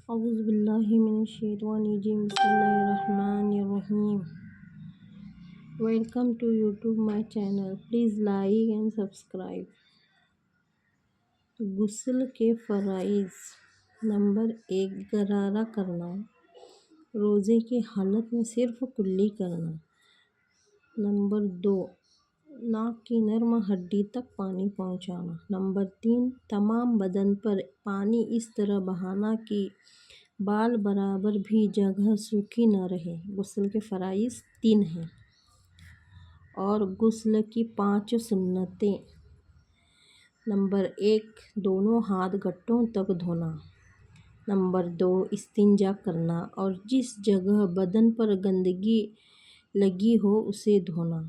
اعوذ باللہ من الشیطان الرجیم بسم اللہ الرحمن الرحیم welcome to YouTube my channel please like and subscribe. غسل کے فرائض: نمبر 1 غرارہ کرنا، روزے کی حالت میں صرف کلی کرنا۔ نمبر 2 ناک کی نرم ہڈی تک پانی پہنچانا۔ نمبر 3 تمام بدن پر پانی اس طرح بہانا کہ بال برابر بھی جگہ سوکھی نہ رہے۔ غسل کے فرائض 3 ہیں اور غسل کی 5 سنتیں۔ نمبر 1 دونوں ہاتھ گھٹنوں تک دھونا۔ نمبر 2 استنجا کرنا اور جس جگہ بدن پر گندگی لگی ہو اسے دھونا۔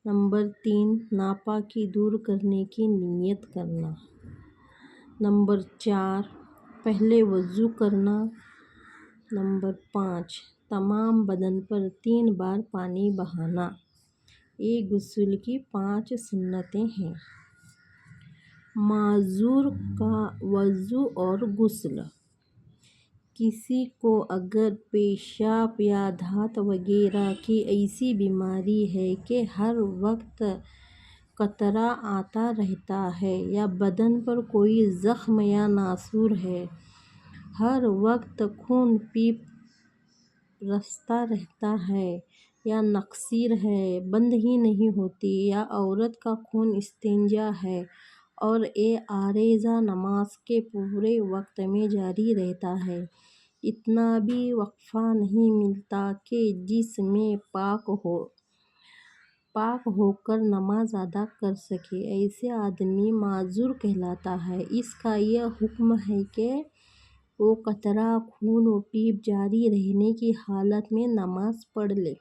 نمبر 3 ناپاکی دور کرنے کی نیت کرنا۔ نمبر 4 پہلے وضو کرنا۔ نمبر 5 تمام بدن پر 3 بار پانی بہانا۔ یہ غسل کی 5 سنتیں ہیں۔ معذور کا وضو اور غسل: کسی کو اگر پیشاب یا دھات وغیرہ کی ایسی بیماری ہے کہ ہر وقت قطرہ آتا رہتا ہے یا بدن پر کوئی زخم یا ناسور ہے، ہر وقت خون پیپ رستا رہتا ہے یا نقصیر ہے، بند ہی نہیں ہوتی، یا عورت کا خون استنجا ہے اور یہ عارضہ نماز کے پورے وقت میں جاری رہتا ہے، اتنا بھی وقفہ نہیں ملتا کہ جسم پاک ہو کر نماز ادا کر سکے، ایسا آدمی معذور کہلاتا ہے۔ اس کا یہ حکم ہے کہ وہ قطرہ خون و پیپ جاری رہنے کی حالت میں نماز پڑھ لے،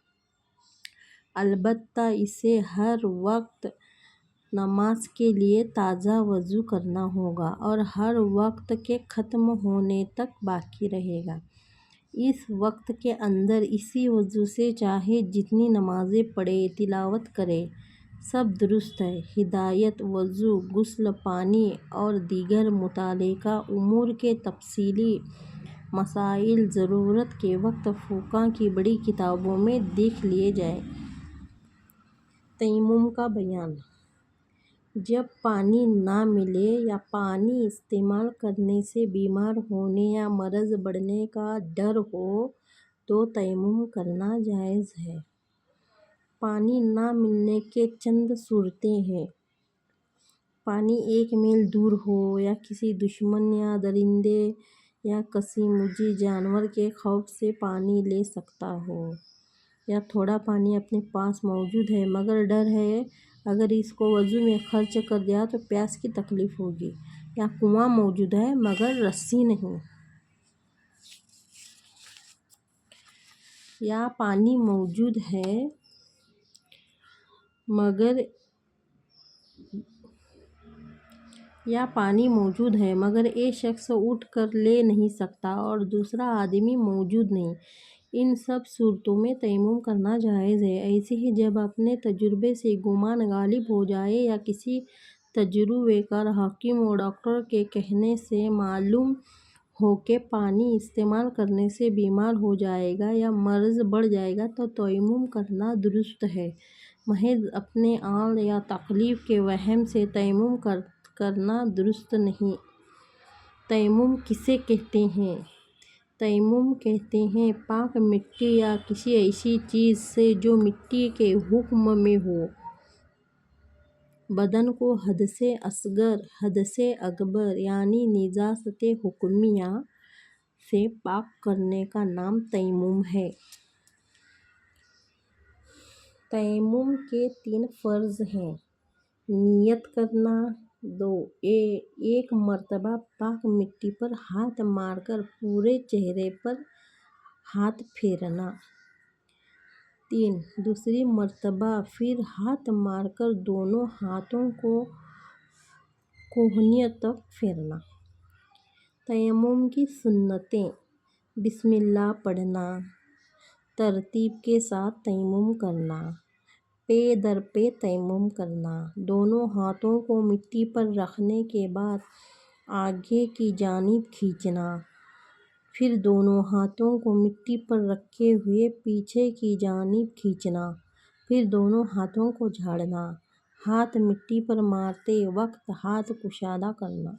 البتہ اسے ہر وقت نماز کے لیے تازہ وضو کرنا ہوگا اور ہر وقت کے ختم ہونے تک باقی رہے گا۔ اس وقت کے اندر اسی وضو سے چاہے جتنی نمازیں پڑھے، تلاوت کرے، سب درست ہے۔ ہدایت: وضو، غسل، پانی اور دیگر متعلقہ امور کے تفصیلی مسائل ضرورت کے وقت فقہ کی بڑی کتابوں میں دیکھ لیے جائیں۔ تیمم کا بیان: جب پانی نہ ملے یا پانی استعمال کرنے سے بیمار ہونے یا مرض بڑھنے کا ڈر ہو تو تیمم کرنا جائز ہے۔ پانی نہ ملنے کی چند صورتیں ہیں: پانی 1 میل دور ہو، یا کسی دشمن یا درندے یا کسی مجی جانور کے خوف سے پانی لے سکتا ہو، یا تھوڑا پانی اپنے پاس موجود ہے مگر ڈر ہے اگر اس کو وضو میں خرچ کر دیا تو پیاس کی تکلیف ہوگی، یا کنواں موجود ہے مگر رسی نہیں، یا پانی موجود ہے مگر ایک شخص اٹھ کر لے نہیں سکتا اور دوسرا آدمی موجود نہیں، ان سب صورتوں میں تیمم کرنا جائز ہے۔ ایسے ہی جب اپنے تجربے سے گمان غالب ہو جائے یا کسی تجربہ کار حکیم و ڈاکٹر کے کہنے سے معلوم ہو کہ پانی استعمال کرنے سے بیمار ہو جائے گا یا مرض بڑھ جائے گا تو تیمم کرنا درست ہے، محض اپنے آل یا تکلیف کے وہم سے تیمم کرنا درست نہیں۔ تیمم کسے کہتے ہیں؟ تیمم کہتے ہیں پاک مٹی یا کسی ایسی چیز سے جو مٹی کے حکم میں ہو، بدن کو حدث اصغر، حدث اکبر یعنی نجاست حکمیہ سے پاک کرنے کا نام تیمم ہے۔ تیمم کے 3 فرض ہیں: نیت کرنا، 2 ایک مرتبہ پاک مٹی پر ہاتھ مار کر پورے چہرے پر ہاتھ پھیرنا، 3 دوسری مرتبہ پھر ہاتھ مار کر دونوں ہاتھوں کو کہنیوں تک پھیرنا۔ تیمم کی سنتیں: بسم اللہ پڑھنا، ترتیب کے ساتھ تیمم کرنا، پے در پے تیمم کرنا، دونوں ہاتھوں کو مٹی پر رکھنے کے بعد آگے کی جانب کھینچنا، پھر دونوں ہاتھوں کو مٹی پر رکھے ہوئے پیچھے کی جانب کھینچنا، پھر دونوں ہاتھوں کو جھاڑنا، ہاتھ مٹی پر مارتے وقت ہاتھ کشادہ کرنا۔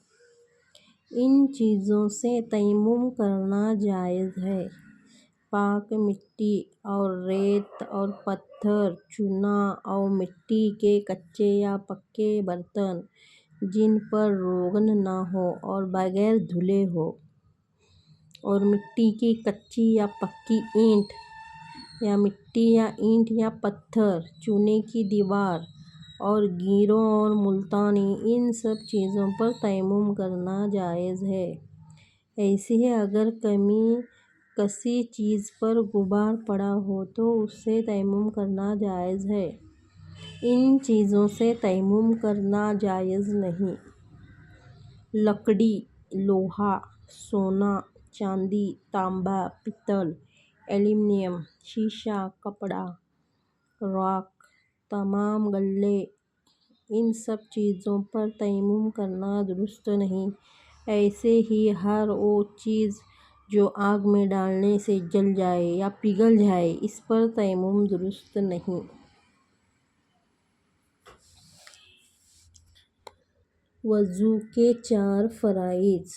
ان چیزوں سے تیمم کرنا جائز ہے۔ پاک مٹی اور ریت اور پتھر، چونا اور مٹی کے کچے یا پکے برتن جن پر روغن نہ ہو اور بغیر دھلے ہوں، اور مٹی کی کچی یا پکی اینٹ یا مٹی یا اینٹ یا پتھر، چونے کی دیوار اور گیروں اور ملتانی، ان سب چیزوں پر تیمم کرنا جائز ہے۔ ایسے ہی اگر کسی چیز پر غبار پڑا ہو تو اس سے تیمم کرنا جائز ہے۔ ان چیزوں سے تیمم کرنا جائز نہیں۔ لکڑی، لوہا، سونا، چاندی، تانبا، پتل، ایلومینیم، شیشہ، کپڑا، راکھ، تمام گلے، ان سب چیزوں پر تیمم کرنا درست نہیں۔ ایسے ہی ہر وہ چیز جو آگ میں ڈالنے سے جل جائے یا پگھل جائے، اس پر تیمم درست نہیں۔ وضو کے 4 فرائض۔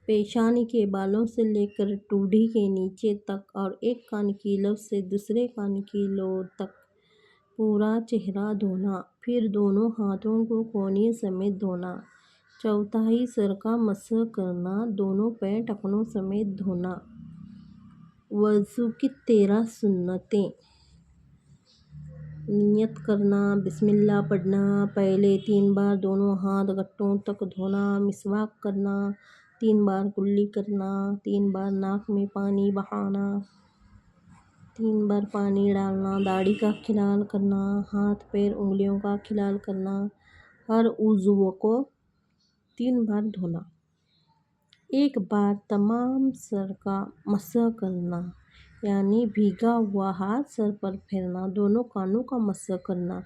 پیشانی کے بالوں سے لے کر ٹوڈی کے نیچے تک اور ایک کان کی لو سے دوسرے کان کی لو تک پورا چہرہ دھونا، پھر دونوں ہاتھوں کو کوہنی سمیت دھونا، چوتھائی سر کا مسح کرنا، دونوں پیر ٹخنوں سمیت دھونا۔ وضو کی 13 سنتیں۔ نیت کرنا، بسم اللہ پڑھنا، پہلے 3 بار دونوں ہاتھ گھٹنوں تک دھونا، مسواک کرنا، 3 بار کلی کرنا، 3 بار ناک میں پانی بہانا، 3 بار پانی ڈالنا، داڑھی کا خلال کرنا، ہاتھ پیر انگلیوں کا خلال کرنا، ہر عضو کو 3 بار دھونا، ایک بار تمام سر کا مسح کرنا، یعنی بھیگا ہوا ہاتھ سر پر پھیرنا، دونوں کانوں کا مسح کرنا،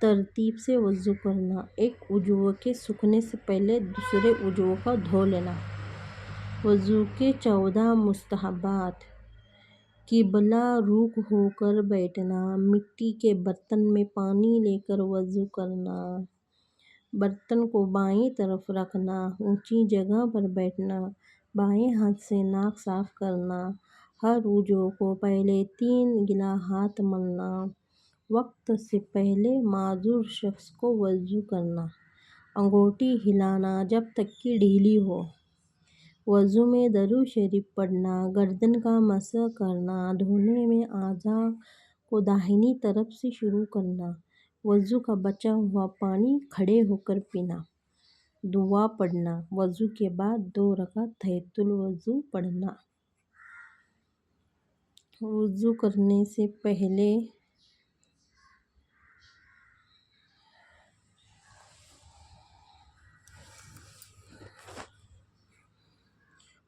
ترتیب سے وضو کرنا، ایک عضو کے سوکھنے سے پہلے دوسرے عضو کو دھو لینا۔ وضو کے 14 مستحبات۔ قبلہ رخ ہو کر بیٹھنا، مٹی کے برتن میں پانی لے کر وضو کرنا، برتن کو بائیں طرف رکھنا، اونچی جگہ پر بیٹھنا، بائیں ہاتھ سے ناک صاف کرنا، ہر عضو کو پہلے 3 گیلا ہاتھ ملنا، وقت سے پہلے معذور شخص کو وضو کرنا، انگوٹھی ہلانا جب تک کہ ڈھیلی ہو، وضو میں درود شریف پڑھنا، گردن کا مسح کرنا، دھونے میں اعضاء کو داہنی طرف سے شروع کرنا، وضو کا بچا ہوا پانی کھڑے ہو کر پینا، دعا پڑھنا، وضو کے بعد 2 رکعت تحیۃ الوضو پڑھنا۔ وضو کرنے سے پہلے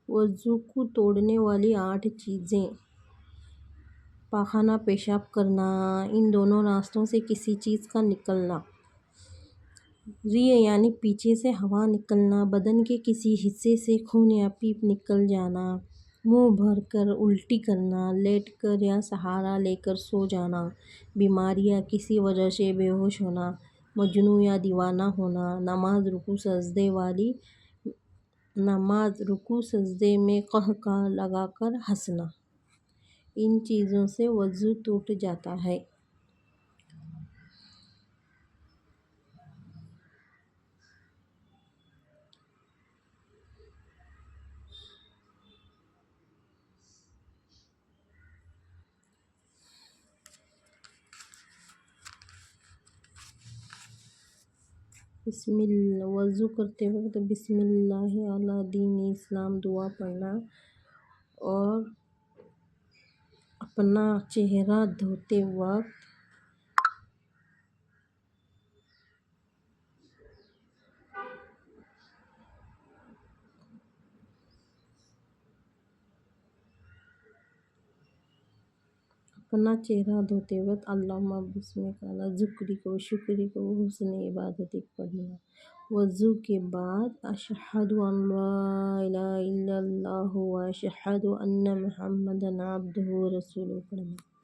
وضو کو توڑنے والی 8 چیزیں۔ پاخانہ پیشاب کرنا، ان دونوں راستوں سے کسی چیز کا نکلنا، ری یعنی پیچھے سے ہوا نکلنا، بدن کے کسی حصے سے خون یا پیپ نکل جانا، منہ بھر کر الٹی کرنا، لیٹ کر یا سہارا لے کر سو جانا، بیماری یا کسی وجہ سے بے ہوش ہونا، مجنون یا دیوانہ ہونا، نماز رکوع سجدے میں قہقہ لگا کر ہنسنا، ان چیزوں سے وضو ٹوٹ جاتا ہے۔ وضو کرتے وقت بسم اللہ علی دین اسلام دعا پڑھنا اور اپنا چہرہ دھوتے وقت اللہم بسمک علی ذکرک و شکرک و حسن عبادتک پڑھنا۔ وضو کے بعد اشہد ان لا الہ الا اللہ اشہد ان محمد عبدہ و رسولہ پڑھنا۔